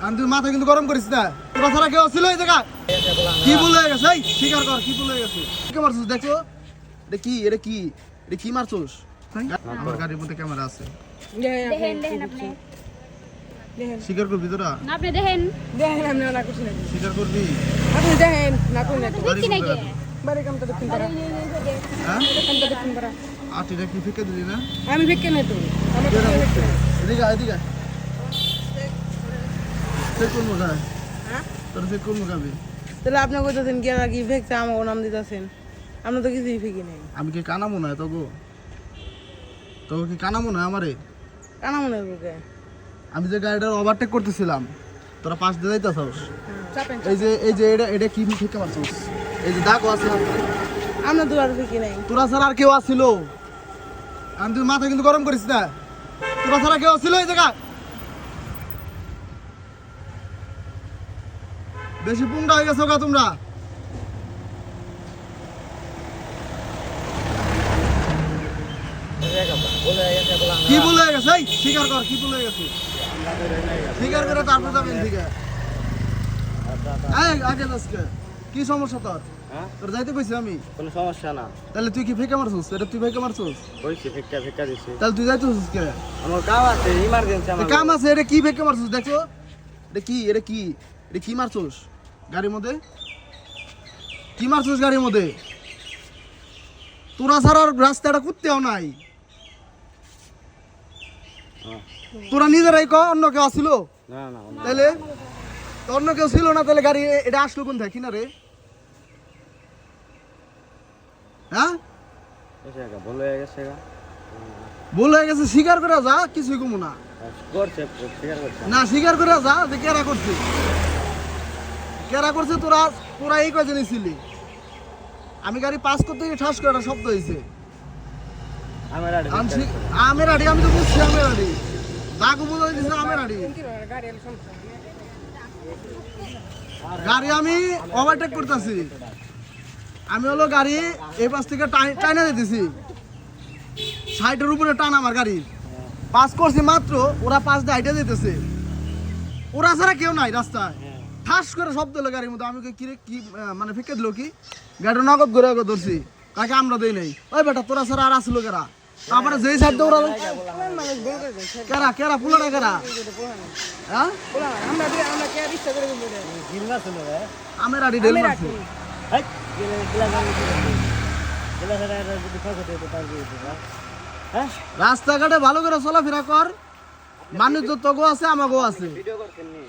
আমি তুই মাথা কিন্তু গরম করিস না। তোরা ছাড়া কেউ ছিল এই জায়গা? কি ভুল হয়ে গেছে? এই স্বীকার কর, কি ভুল হয়ে গেছে? কে মারছিস দেখছো? এটা কি মারছিস? আমার গাড়ির মধ্যে ক্যামেরা আছে। দেখেন আপনি স্বীকার করবি তোরা? না আপনি দেখেন আমি না করছি না। স্বীকার করবি? আপনি দেখেন না করলে তো গাড়ি দেখছি কোথায় নাকি আছে? বাড়ি কাম তো দক্ষিণ পাড়া। হ্যাঁ? কাম তো দক্ষিণ পাড়া। আটিটা কি ফেকে দিলি না? আমি ভিক্ষে নেই তো। আমি তো ভিক্ষে নেই। এদিকে চেক করবো গায়ে। হ্যাঁ? তোরা চেক করবো গাবে। তাহলে আপনি কইতেছেন কি আর কি ফেকছে আমাকে নাম দিতেছেন। আমরা তো কিছুই ফেকি নেই। আমি কি কানামো না তোকে? তোকে কি কানামো না আমারে? কানা মনে হবে। আমি যে গাড়িটার ওভারটেক করতেছিলাম, তোরা পাশ দিয়ে যাইতেছস। চাপেন। এই যে এটা কি ফেকে মারছিস? এই যে দাগ আছে হাতে। আমরা তো আর ফেকি নাই। তোরা ছাড়া আর কেউ আসছিল? আমি তুই মাথা কিন্তু গরম করিস না। তোরা ছাড়া কেউ ছিল এই জায়গা? বেশি পুংটা হয়ে গেছো গা তোমরা। কি ভুল হয়ে গেছে? এই স্বীকার কর, কি ভুল হয়ে গেছে? স্বীকার করে তারপর যাবেন ঠিক আছে? আগে আজকে কি সমস্যা তোর? হ্যাঁ? তোর যাইতে কইছি আমি। কোনো সমস্যা না। তাহলে তুই কি ফেকে মারছিস? এটা তুই ফেকে মারছিস? হয়েছে ভিক্ষা দিছি। তাহলে তুই যাইতেছিস কে? আমার কাম আছে, ইমার্জেন্সি আমার। কাম আছে, এটা কি ফেকে মারছিস দেখো? এটা কি মারছিস গাড়ির মধ্যে? কি মারছিস গাড়ির মধ্যে? তোরা ছাড়ার রাস্তাটা কুত্তেও নাই। তোরা নিজেরাই ক অন্য কেউ আসছিল? না না তাহলে তো অন্য কেউ ছিল না, তাহলে গাড়ি এটা আসলো কোন থেকে কিনারে? হ্যাঁ, ভুল হয়ে গেছে গা। ভুল হয়ে গেছে, স্বীকার করে যা, কিছুই কমু না। করছে স্বীকার করছে। না স্বীকার করে যা যে কেরা করছে তোরা এই কয়জন ছিলি? আমি গাড়ি পাস করতে গিয়ে ঠাস করে একটা শব্দ হয়েছে। আমের আড়ি, আমি তো বুঝছি আমের আড়ি। যাকে বোঝাই দিছে আমের আড়ি। গাড়ি এলে সমস্যা। গাড়ি আমি ওভারটেক করতেছি। আমি হলো গাড়ি এই পাশ থেকে টাইনা দিতেছি, সাইডের উপরে টান আমার গাড়ি। পাস করছি মাত্র, ওরা পাশ দিয়ে হাইটে যেতেছে। ওরা ছাড়া কেউ নাই রাস্তায়। ঠাস করে শব্দ হলো গাড়ির মধ্যে। আমি কি মানে ফিকে দিল কি? গাড়িটা নগদ ঘুরে ধরছি, কাকে আমরা দেই নাই। ওই বেটা তোরা ছাড়া আর আসলো কেরা? তারপরে যেই সাইড দিয়ে ওরা মানুষ ভুল করে দেয়। কেরা পুলাটা কেরা? হ্যাঁ, আমরা কে আর ইচ্ছা করে বলে। গিলনা ছিল রে। আমের আড়ি ঢেল মারছে। হাই গিলা যদি ফাঁকা দিতে পারবি না। হ্যাঁ? রাস্তাঘাটে ভালো করে চলাফেরা কর। মানুষ তো তোগো আছে, আমাকেও আছে। ভিডিও করছেন নি?